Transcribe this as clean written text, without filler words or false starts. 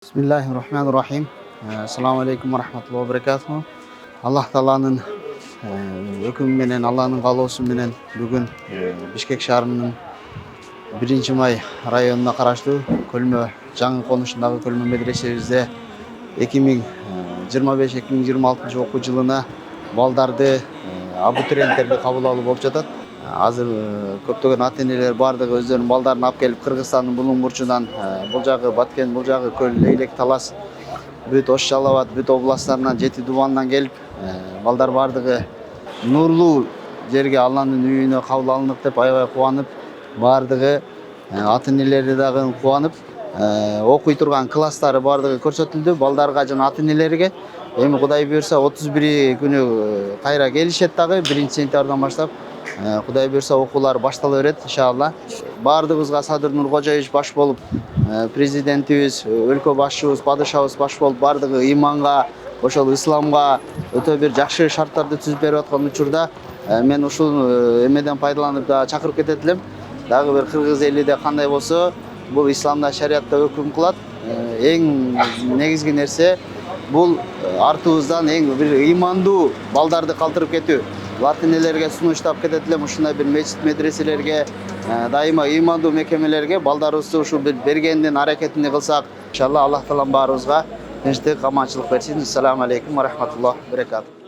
Bismillahirrahmanirrahim. Assalamu alaikum wa rahmatullahi wa barakatuh. Allah Taala'nın hükmü menen, Allah'ın kaloosu menen bugün Bişkek şahrının 1-May rayonuna karaştуу Kölmö жаңы konuşundагы Kölmö medresebizde 2025-2026 окуу жылына балдарды, абитуриенттерди кабыл алуу болуп жатат. Азыр көптөгөн ата-энелер бардыгы өздөрүнүн балдарын алып келип Кыргызстандын Булуң бурчунан бул жагы Баткен, бул жагы Көл, Лейлек, Талас, бүт Ош Жалал Абад, бүт областтарынан, Жети Дубандан келип, балдар бардыгы нурлуу жерге Алланын үйүнө кабыл алындык деп аябай кубанып, бардыгы ата-энелери дагы кубанып, окуй турган класстары бардыгы көрсөтүлдү балдарга жана ата-энелерге. Эми Кудай буйрса 31 күнү кайра келишет дагы 1-сентябрдан баштап. Кудай буйрса окуулар баштала берет иншалла. Бардыгыбызга Садыр Нуркожоевич баш болуп, президентибиз, өлкө башчыбыз, падышабыз баш болуп бардыгы ыйманга, ошол исламга өтө бир жакшы шарттарды түзүп берип аткан учурда мен ушул эмеден пайдаланып да чакырып кетет элем. Дагы бир кыргыз эли де кандай болсо, бул исламда, шариатта өкүм кылат. Эң негизги нерсе бул артыбыздан эң бир ыймандуу балдарды калтырып кетүү. Ата-энелерге сунуштап кетет элем, ушундай бир мечит медреселерге, дайыма ыймандуу мекемелерге балдарыбызды ушул бир бергендин аракетин кылсак, иншалла Аллах Таалам баарыбызга тынчтык, аманчылык берсин. Ассаламу алейкум ва рахматуллахи ва баракатух.